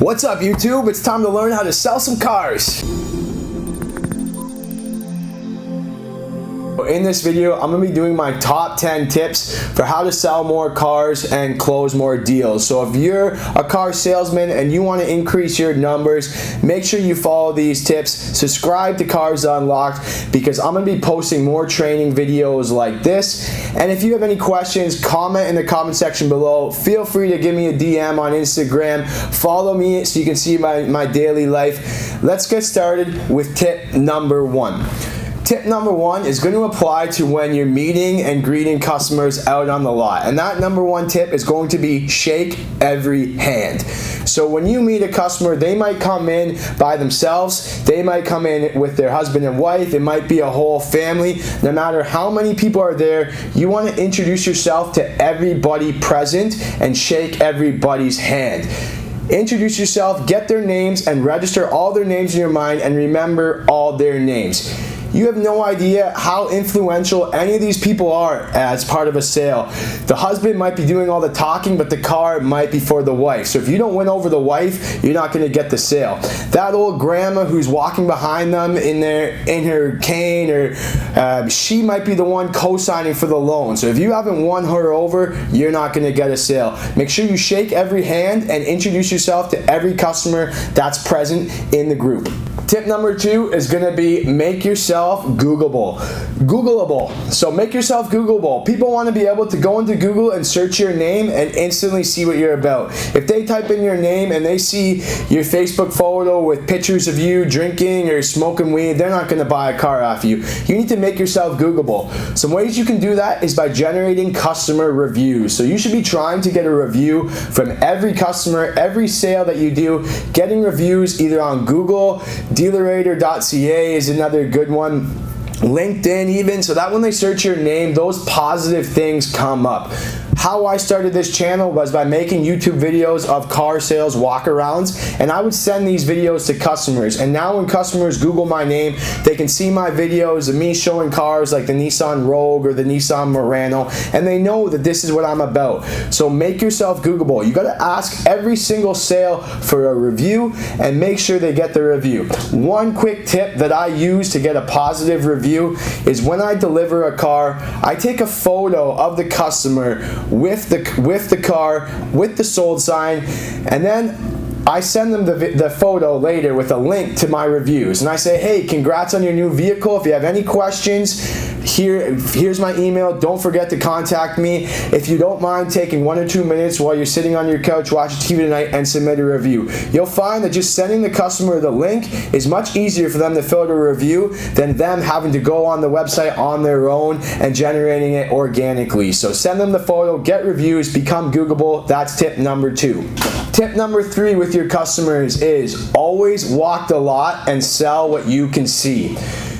What's up, YouTube? It's time to learn how to sell some cars. In this video, I'm going to be doing my top 10 tips for how to sell more cars and close more deals. So if you're a car salesman and you want to increase your numbers, make sure you follow these tips. Subscribe to Cars Unlocked because I'm going to be posting more training videos like this. And if you have any questions, comment in the comment section below. Feel free to give me a DM on Instagram. Follow me so you can see my daily life. Let's get started with tip number 1. Tip number 1 is going to apply to when you're meeting and greeting customers out on the lot. And that number 1 tip is going to be shake every hand. So when you meet a customer, they might come in by themselves, they might come in with their husband and wife, it might be a whole family. No matter how many people are there, you want to introduce yourself to everybody present and shake everybody's hand. Introduce yourself, get their names, and register all their names in your mind and remember all their names. You have no idea how influential any of these people are as part of a sale. The husband might be doing all the talking, but the car might be for the wife. So if you don't win over the wife, you're not going to get the sale. That old grandma who's walking behind them in her cane, or she might be the one co-signing for the loan. So if you haven't won her over, you're not going to get a sale. Make sure you shake every hand and introduce yourself to every customer that's present in the group. Tip number 2 is going to be make yourself Googleable. So make yourself Googleable. People want to be able to go into Google and search your name and instantly see what you're about. If they type in your name and they see your Facebook photo with pictures of you drinking or smoking weed, they're not going to buy a car off you. You need to make yourself Googleable. Some ways you can do that is by generating customer reviews. So you should be trying to get a review from every customer, every sale that you do. Getting reviews either on Google, dealerator.ca is another good one, LinkedIn even, so that when they search your name, those positive things come up. How I started this channel was by making YouTube videos of car sales walkarounds, and I would send these videos to customers. And now when customers Google my name, they can see my videos of me showing cars like the Nissan Rogue or the Nissan Murano, and they know that this is what I'm about. So make yourself Googleable. You got to ask every single sale for a review and make sure they get the review. One quick tip that I use to get a positive review is when I deliver a car, I take a photo of the customer with the car, with the sold sign, and then I send them the photo later with a link to my reviews. And I say, hey, congrats on your new vehicle. If you have any questions, here's my email. Don't forget to contact me. If you don't mind taking 1 or 2 minutes while you're sitting on your couch watching TV tonight and submit a review. You'll find that just sending the customer the link is much easier for them to fill out a review than them having to go on the website on their own and generating it organically. So send them the photo, get reviews, become Googleable. That's tip number 2. Tip number 3 with your customers is always walk the lot and sell what you can see.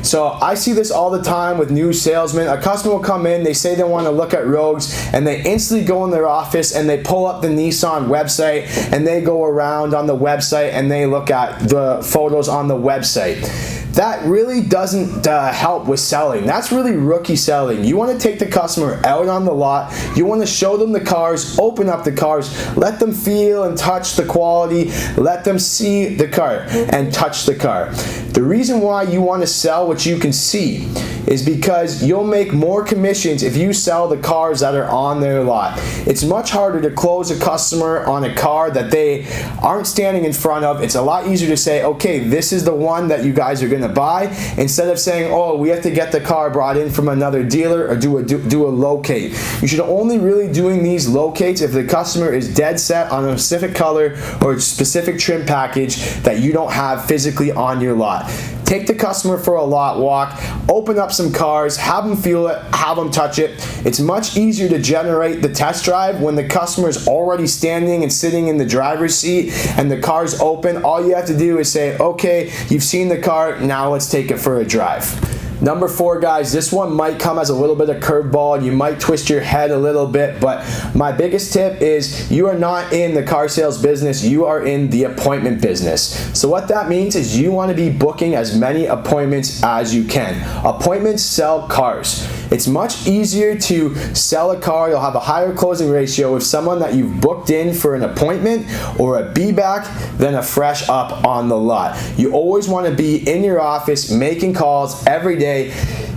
So I see this all the time with new salesmen. A customer will come in, they say they want to look at Rogues, and they instantly go in their office and they pull up the Nissan website and they go around on the website and they look at the photos on the website. That really doesn't help with selling. That's really rookie selling. You want to take the customer out on the lot. You want to show them the cars, open up the cars, let them feel and touch the quality, let them see the car and touch the car. The reason why you want to sell what you can see is because you'll make more commissions if you sell the cars that are on their lot. It's much harder to close a customer on a car that they aren't standing in front of. It's a lot easier to say, okay, this is the one that you guys are going to buy, instead of saying, oh, we have to get the car brought in from another dealer or do a locate. You should only really doing these locates if the customer is dead set on a specific color or a specific trim package that you don't have physically on your lot. Take the customer for a lot walk, open up some cars, have them feel it, have them touch it. It's much easier to generate the test drive when the customer is already standing and sitting in the driver's seat and the car's open. All you have to do is say, okay, you've seen the car, now let's take it for a drive. Number 4, guys, this one might come as a little bit of curveball and you might twist your head a little bit, but my biggest tip is you are not in the car sales business, you are in the appointment business. So what that means is you want to be booking as many appointments as you can. Appointments sell cars. It's much easier to sell a car, you'll have a higher closing ratio with someone that you've booked in for an appointment or a be-back than a fresh up on the lot. You always want to be in your office making calls every day.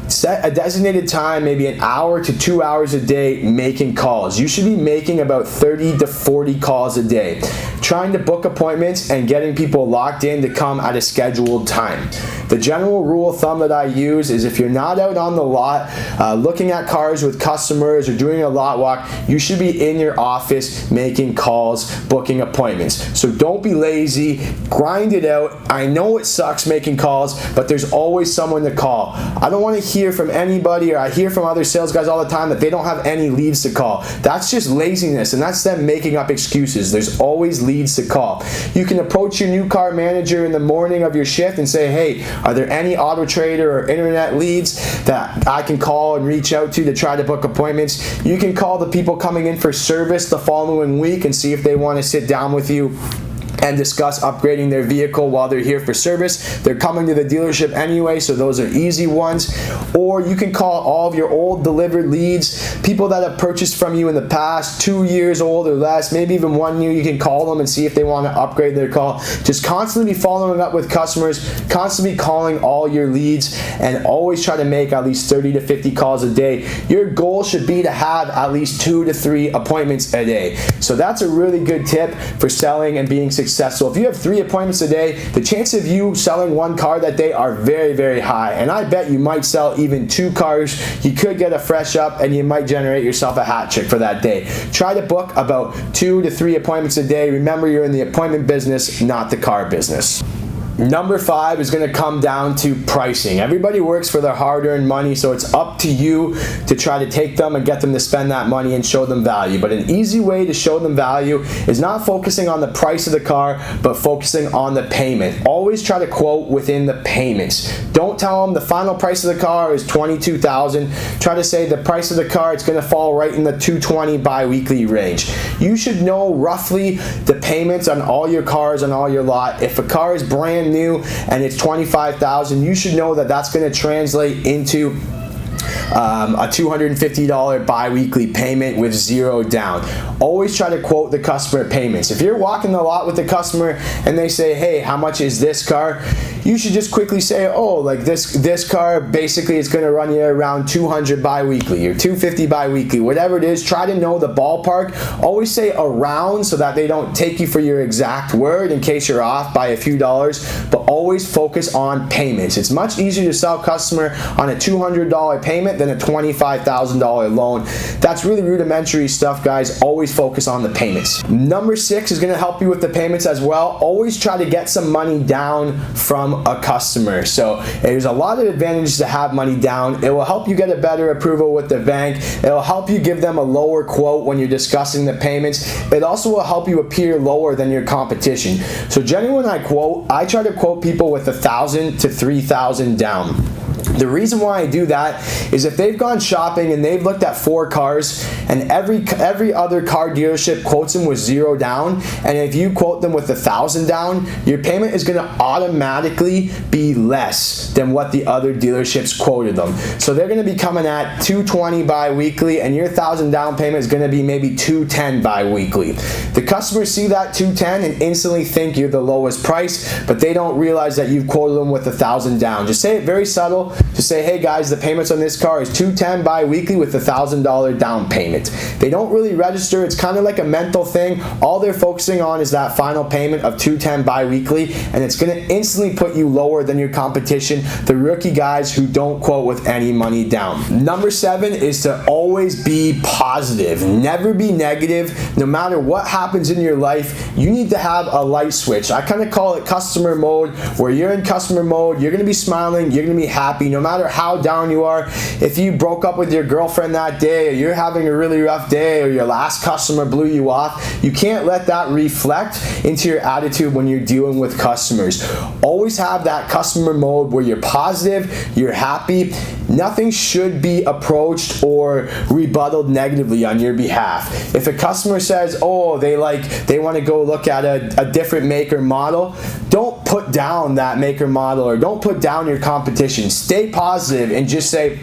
Set a designated time, maybe an hour to 2 hours a day making calls. You should be making about 30 to 40 calls a day, trying to book appointments and getting people locked in to come at a scheduled time. The general rule of thumb that I use is if you're not out on the lot looking at cars with customers or doing a lot walk, you should be in your office making calls, booking appointments. So don't be lazy, grind it out. I know it sucks making calls, but there's always someone to call. I don't want to hear from anybody, or I hear from other sales guys all the time that they don't have any leads to call. That's just laziness, and that's them making up excuses. There's always leads to call. You can approach your new car manager in the morning of your shift and say, hey, are there any auto trader or internet leads that I can call and reach out to try to book appointments? You can call the people coming in for service the following week and see if they want to sit down with you and discuss upgrading their vehicle while they're here for service. They're coming to the dealership anyway, so those are easy ones. Or you can call all of your old delivered leads, people that have purchased from you in the past, 2 years old or less, maybe even 1 year. You can call them and see if they want to upgrade their call. Just constantly be following up with customers, constantly calling all your leads, and always try to make at least 30 to 50 calls a day. Your goal should be to have at least 2 to 3 appointments a day. So that's a really good tip for selling and being successful. If you have 3 appointments a day, the chance of you selling 1 car that day are very, very high. And I bet you might sell even 2 cars. You could get a fresh up and you might generate yourself a hat trick for that day. Try to book about 2 to 3 appointments a day. Remember, you're in the appointment business, not the car business. Number 5 is going to come down to pricing. Everybody works for their hard-earned money, so it's up to you to try to take them and get them to spend that money and show them value. But an easy way to show them value is not focusing on the price of the car, but focusing on the payment. Always try to quote within the payments. Don't tell them the final price of the car is $22,000. Try to say the price of the car, it's going to fall right in the $220 bi-weekly range. You should know roughly the payments on all your cars on all your lot. If a car is brand new and it's $25,000, you should know that that's going to translate into a $250 bi-weekly payment with 0 down. Always try to quote the customer payments. If you're walking the lot with the customer and they say, hey, how much is this car? You should just quickly say, oh, like this car basically is going to run you around $200 bi-weekly or $250 bi-weekly, whatever it is. Try to know the ballpark. Always say around so that they don't take you for your exact word in case you're off by a few dollars, but always focus on payments. It's much easier to sell a customer on a $200 payment than a $25,000 loan. That's really rudimentary stuff, guys. Always focus on the payments. Number 6 is going to help you with the payments as well. Always try to get some money down from a customer. So there's a lot of advantages to have money down. It will help you get a better approval with the bank. It will help you give them a lower quote when you're discussing the payments. It also will help you appear lower than your competition. So generally when I quote, I try to quote people with $1,000 to $3,000 down. The reason why I do that is if they've gone shopping and they've looked at 4 cars and every other car dealership quotes them with 0 down, and if you quote them with $1,000 down, your payment is going to automatically be less than what the other dealerships quoted them. So they're going to be coming at $220 bi-weekly, and your $1,000 down payment is going to be maybe $210 bi-weekly. The customers see that $210 and instantly think you're the lowest price, but they don't realize that you've quoted them with $1,000 down. Just say it very subtle. Just say, hey guys, the payments on this car is $210 bi-weekly with $1,000 down payment. They don't really register. It's kind of like a mental thing. All they're focusing on is that final payment of $210 bi-weekly, and it's going to instantly put you lower than your competition, the rookie guys who don't quote with any money down. Number 7 is to always be positive. Never be negative. No matter what happens in your life, you need to have a light switch. I kind of call it customer mode, where you're in customer mode, you're going to be smiling, you're going to be happy, no matter how down you are. If you broke up with your girlfriend that day, or you're having a really rough day, or your last customer blew you off, you can't let that reflect into your attitude when you're dealing with customers. Always have that customer mode where you're positive, you're happy. Nothing should be approached or rebutted negatively on your behalf. If a customer says, oh, they want to go look at a different make or model, don't put down that make or model, or don't put down your competition. Stay positive and just say,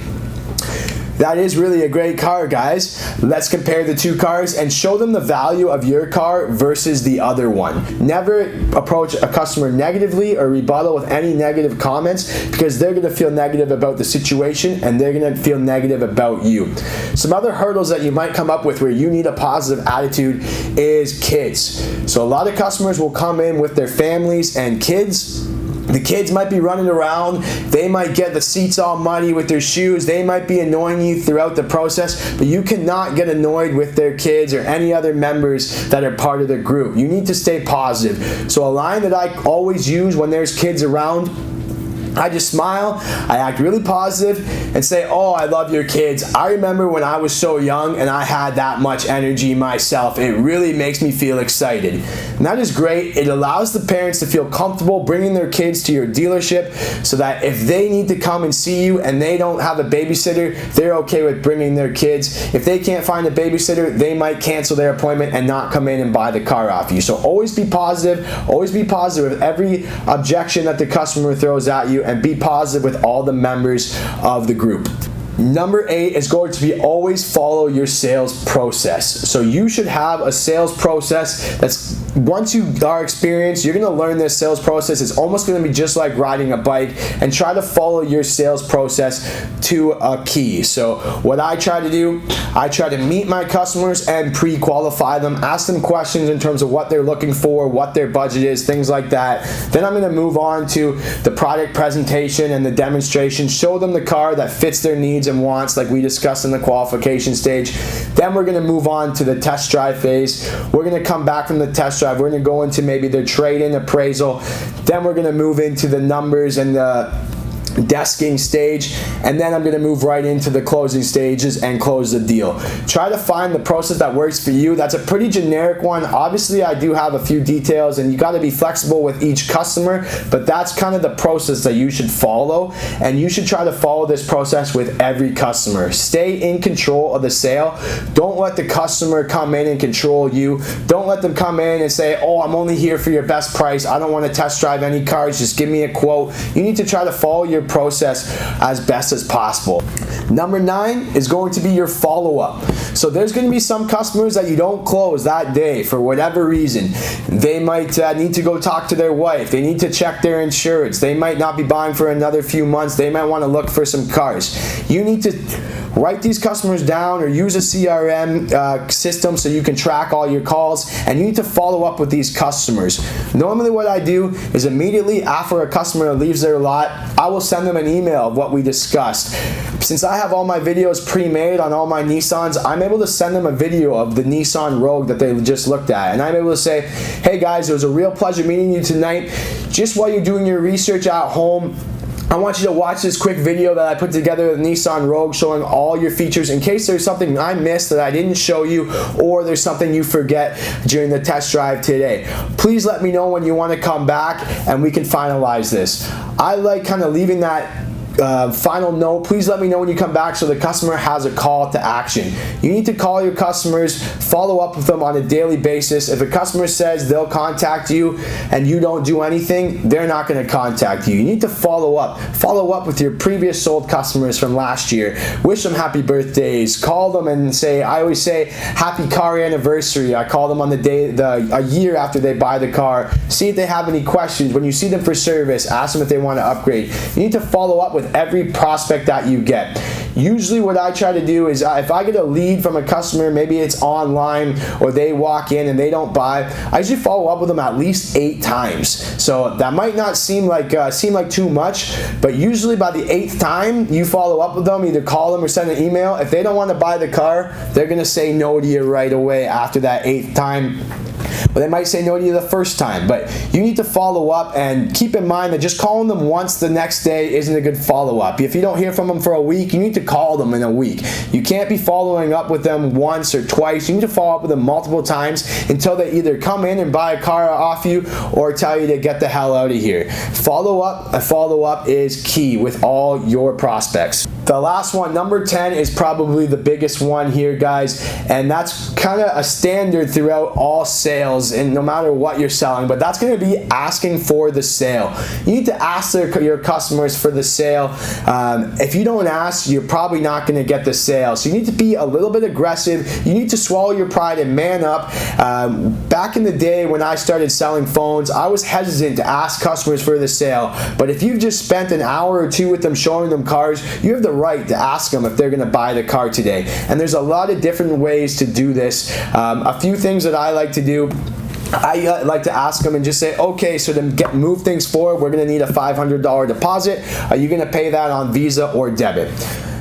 That is really a great car, guys. Let's compare the two cars and show them the value of your car versus the other one. Never approach a customer negatively or rebuttal with any negative comments, because they're going to feel negative about the situation and they're going to feel negative about you. Some other hurdles that you might come up with where you need a positive attitude is kids. So a lot of customers will come in with their families and kids. The kids might be running around, they might get the seats all muddy with their shoes, they might be annoying you throughout the process, but you cannot get annoyed with their kids or any other members that are part of the group. You need to stay positive. So a line that I always use when there's kids around, I just smile, I act really positive and say, oh, I love your kids. I remember when I was so young and I had that much energy myself. It really makes me feel excited. And that is great. It allows the parents to feel comfortable bringing their kids to your dealership, so that if they need to come and see you and they don't have a babysitter, they're okay with bringing their kids. If they can't find a babysitter, they might cancel their appointment and not come in and buy the car off you. So always be positive with every objection that the customer throws at you, and be positive with all the members of the group. Number 8 is going to be always follow your sales process. So you should have a sales process that's, once you are experienced, you're going to learn this sales process. It's almost going to be just like riding a bike, and try to follow your sales process to a key. So what I try to do, I try to meet my customers and pre-qualify them, ask them questions in terms of what they're looking for, what their budget is, things like that. Then I'm going to move on to the product presentation and the demonstration, show them the car that fits their needs and wants, like we discussed in the qualification stage. Then we're going to move on to the test drive phase. We're going to come back from the test drive. We're going to go into maybe the trade-in appraisal. Then we're going to move into the numbers and the desking stage, and then I'm going to move right into the closing stages and close the deal. Try to find the process that works for you. That's a pretty generic one. Obviously, I do have a few details, and you got to be flexible with each customer, but that's kind of the process that you should follow, and you should try to follow this process with every customer. Stay in control of the sale. Don't let the customer come in and control you. Don't let them come in and say, oh, I'm only here for your best price. I don't want to test drive any cars. Just give me a quote. You need to try to follow your process as best as possible. Number 9 is going to be your follow-up. So there's going to be some customers that you don't close that day for whatever reason. They might need to go talk to their wife. They need to check their insurance. They might not be buying for another few months. They might want to look for some cars. You need to write these customers down or use a CRM system so you can track all your calls, and you need to follow up with these customers. Normally what I do is immediately after a customer leaves their lot, I will send them an email of what we discussed. Since I have all my videos pre-made on all my Nissans, I'm able to send them a video of the Nissan Rogue that they just looked at, and I'm able to say, hey guys, it was a real pleasure meeting you tonight. Just while you're doing your research at home, I want you to watch this quick video that I put together with Nissan Rogue, showing all your features in case there's something I missed that I didn't show you, or there's something you forget during the test drive today. Please let me know when you want to come back and we can finalize this. I like kind of leaving that final note. Please let me know when you come back so the customer has a call to action. You need to call your customers, follow up with them on a daily basis. If a customer says they'll contact you and you don't do anything, they're not going to contact you. You need to follow up. Follow up with your previous sold customers from last year. Wish them happy birthdays. Call them and say, I always say happy car anniversary. I call them on the day, a year after they buy the car. See if they have any questions. When you see them for service, ask them if they want to upgrade. You need to follow up with every prospect that you get. Usually what I try to do is if I get a lead from a customer, maybe it's online or they walk in and they don't buy, I usually follow up with them at least 8 times. So that might not seem like too much, but usually by the 8th time you follow up with them, either call them or send an email. If they don't want to buy the car, they're going to say no to you right away after that 8th time. But they might say no to you the first time. But you need to follow up, and keep in mind that just calling them once the next day isn't a good follow-up. If you don't hear from them for a week, you need to call them in a week. You can't be following up with them once or twice. You need to follow up with them multiple times until they either come in and buy a car off you or tell you to get the hell out of here. Follow-up is key with all your prospects. The last one, number 10, is probably the biggest one here, guys, and that's kind of a standard throughout all sales sales, and no matter what you're selling, but that's going to be asking for the sale. You need to ask your customers for the sale. If you don't ask, you're probably not going to get the sale. So you need to be a little bit aggressive. You need to swallow your pride and man up. Back in the day when I started selling phones, I was hesitant to ask customers for the sale. But if you've just spent an hour or two with them showing them cars, you have the right to ask them if they're going to buy the car today. And there's a lot of different ways to do this. A few things that I like to do. I like to ask them and just say, okay, so to move things forward, we're going to need a $500 deposit. Are you going to pay that on Visa or debit?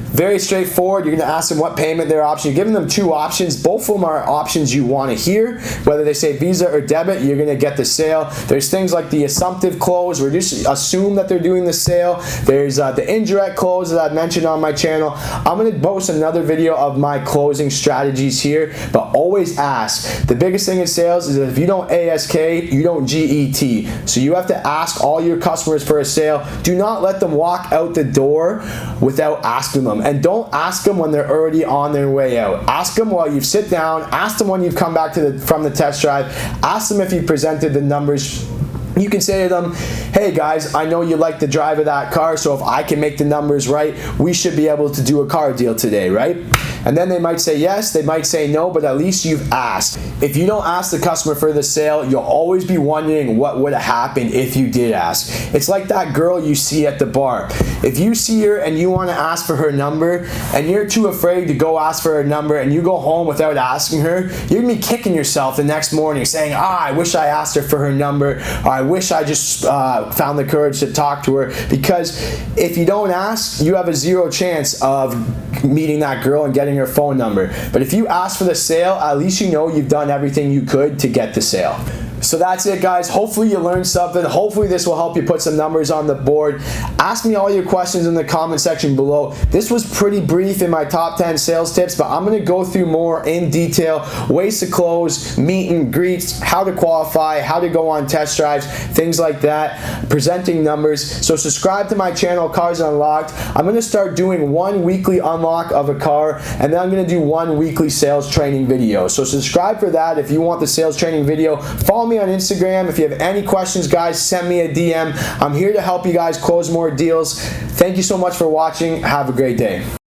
Very straightforward. You're going to ask them what payment their option. You're giving them two options. Both of them are options you want to hear. Whether they say Visa or debit, you're going to get the sale. There's things like the assumptive close, where just assume that they're doing the sale. There's the indirect close that I've mentioned on my channel. I'm going to post another video of my closing strategies here, but always ask. The biggest thing in sales is that if you don't ASK, you don't GET. So you have to ask all your customers for a sale. Do not let them walk out the door without asking them. And don't ask them when they're already on their way out. Ask them while you sit down. Ask them when you've come back from the test drive. Ask them if you presented the numbers. You can say to them, hey guys, I know you like the drive of that car, so if I can make the numbers right, we should be able to do a car deal today, right? And then they might say yes, they might say no, but at least you've asked. If you don't ask the customer for the sale, you'll always be wondering what would have happened if you did ask. It's like that girl you see at the bar. If you see her and you want to ask for her number and you're too afraid to go ask for her number and you go home without asking her, you're going to be kicking yourself the next morning saying, I wish I asked her for her number, or I wish I just found the courage to talk to her. Because if you don't ask, you have a zero chance of meeting that girl and getting her phone number. But if you ask for the sale, at least you know you've done everything you could to get the sale. So that's it, guys. Hopefully you learned something. Hopefully this will help you put some numbers on the board. Ask me all your questions in the comment section below. This was pretty brief in my top 10 sales tips, but I'm going to go through more in detail. Ways to close, meet and greets, how to qualify, how to go on test drives, things like that, presenting numbers. So subscribe to my channel, Cars Unlocked. I'm going to start doing one weekly unlock of a car, and then I'm going to do one weekly sales training video. So subscribe for that if you want the sales training video. Follow me on Instagram. If you have any questions, guys, send me a DM. I'm here to help you guys close more deals. Thank you so much for watching. Have a great day.